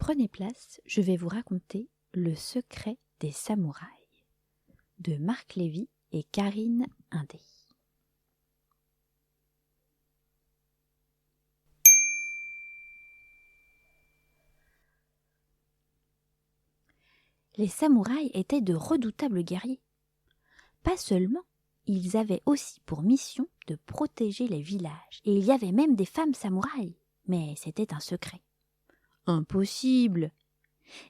Prenez place, je vais vous raconter Le secret des samouraïs de Marc Lévy et Karine Indé. Les samouraïs étaient de redoutables guerriers. Pas seulement, ils avaient aussi pour mission de protéger les villages, et il y avait même des femmes samouraïs, mais c'était un secret. Impossible!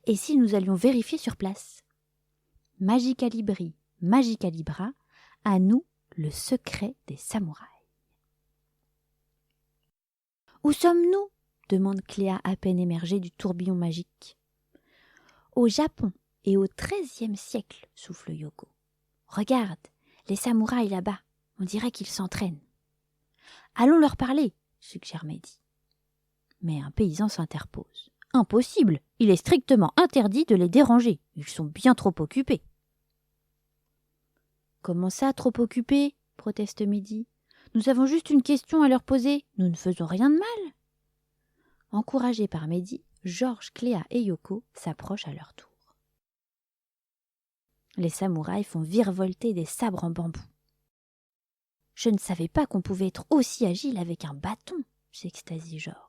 Et si nous allions vérifier sur place? Magica Libri, Magica Libra, à nous le secret des samouraïs. Où sommes-nous? Demande Cléa à peine émergée du tourbillon magique. Au Japon et au XIIIe siècle, souffle Yoko. Regarde, les samouraïs là-bas, on dirait qu'ils s'entraînent. Allons leur parler, suggère Mehdi. Mais un paysan s'interpose. Impossible, il est strictement interdit de les déranger, ils sont bien trop occupés. Comment ça, trop occupés? Proteste Mehdi. Nous avons juste une question à leur poser, nous ne faisons rien de mal. Encouragés par Mehdi, Georges, Cléa et Yoko s'approchent à leur tour. Les samouraïs font virevolter des sabres en bambou. Je ne savais pas qu'on pouvait être aussi agile avec un bâton, s'extasie Georges.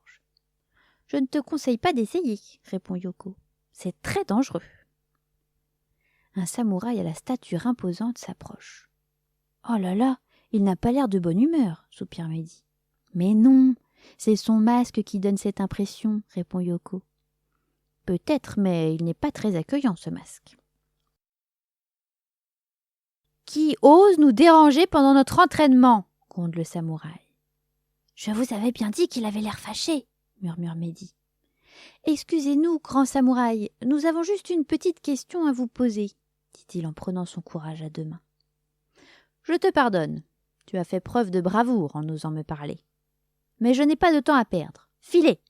Je ne te conseille pas d'essayer, répond Yoko. C'est très dangereux. Un samouraï à la stature imposante s'approche. Oh là là, il n'a pas l'air de bonne humeur, soupire Mehdi. Mais non, c'est son masque qui donne cette impression, répond Yoko. Peut-être, mais il n'est pas très accueillant, ce masque. Qui ose nous déranger pendant notre entraînement? Gronde le samouraï. Je vous avais bien dit qu'il avait l'air fâché, murmure Mehdi. Excusez-nous, grand samouraï, nous avons juste une petite question à vous poser, dit-il en prenant son courage à deux mains. Je te pardonne, tu as fait preuve de bravoure en osant me parler. Mais je n'ai pas de temps à perdre. Filez!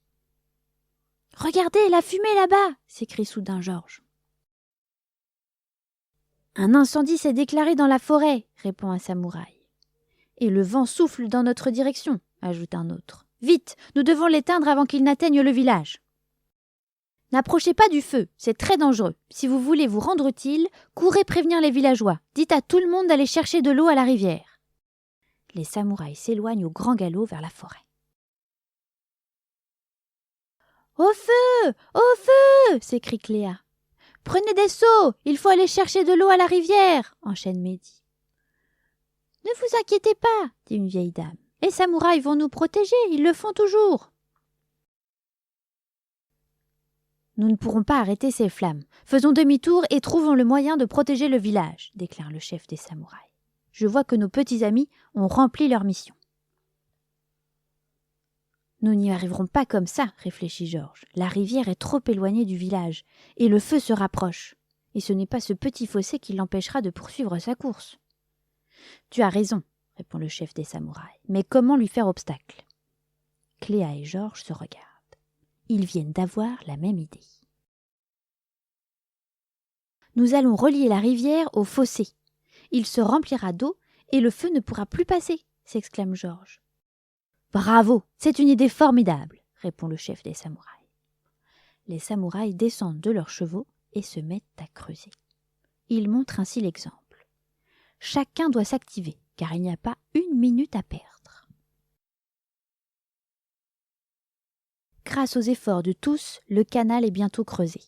Regardez, la fumée là-bas! S'écrie soudain Georges. Un incendie s'est déclaré dans la forêt, répond un samouraï. Et le vent souffle dans notre direction, ajoute un autre. Vite, nous devons l'éteindre avant qu'il n'atteigne le village. N'approchez pas du feu, c'est très dangereux. Si vous voulez vous rendre utile, courez prévenir les villageois. Dites à tout le monde d'aller chercher de l'eau à la rivière. Les samouraïs s'éloignent au grand galop vers la forêt. Au feu! Au feu! S'écrie Cléa. Prenez des seaux, il faut aller chercher de l'eau à la rivière, enchaîne Mehdi. Ne vous inquiétez pas, dit une vieille dame. Les samouraïs vont nous protéger, ils le font toujours. Nous ne pourrons pas arrêter ces flammes. Faisons demi-tour et trouvons le moyen de protéger le village, déclare le chef des samouraïs. Je vois que nos petits amis ont rempli leur mission. Nous n'y arriverons pas comme ça, réfléchit Georges. La rivière est trop éloignée du village, et le feu se rapproche. Et ce n'est pas ce petit fossé qui l'empêchera de poursuivre sa course. Tu as raison, répond le chef des samouraïs. Mais comment lui faire obstacle? Cléa et Georges se regardent. Ils viennent d'avoir la même idée. Nous allons relier la rivière au fossé. Il se remplira d'eau et le feu ne pourra plus passer, s'exclame Georges. Bravo, c'est une idée formidable, répond le chef des samouraïs. Les samouraïs descendent de leurs chevaux et se mettent à creuser. Ils montrent ainsi l'exemple. Chacun doit s'activer, car il n'y a pas une minute à perdre. Grâce aux efforts de tous, le canal est bientôt creusé.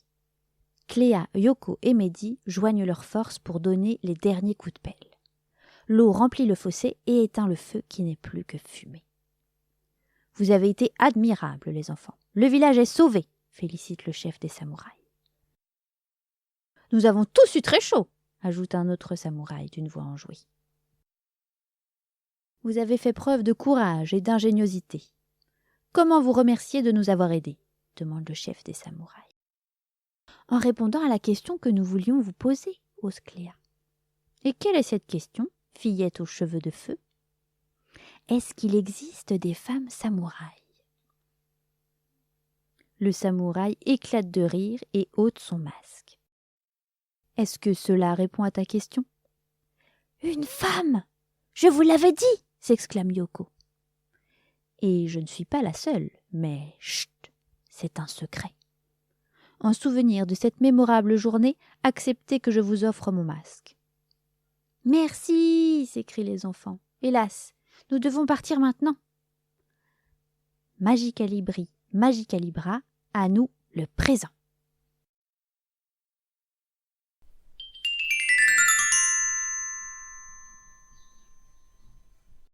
Cléa, Yoko et Mehdi joignent leurs forces pour donner les derniers coups de pelle. L'eau remplit le fossé et éteint le feu qui n'est plus que fumée. Vous avez été admirables, les enfants. Le village est sauvé, félicite le chef des samouraïs. Nous avons tous eu très chaud, ajoute un autre samouraï d'une voix enjouée. Vous avez fait preuve de courage et d'ingéniosité. Comment vous remercier de nous avoir aidés? Demande le chef des samouraïs. En répondant à la question que nous voulions vous poser, ose Cléa. Et quelle est cette question, fillette aux cheveux de feu? Est-ce qu'il existe des femmes samouraïs? Le samouraï éclate de rire et ôte son masque. Est-ce que cela répond à ta question? Une femme! Je vous l'avais dit! S'exclame Yoko. Et je ne suis pas la seule, mais chut, c'est un secret. En souvenir de cette mémorable journée, acceptez que je vous offre mon masque. »« Merci !» s'écrient les enfants. « Hélas, nous devons partir maintenant. » Magicalibri, Magicalibra, à nous le présent.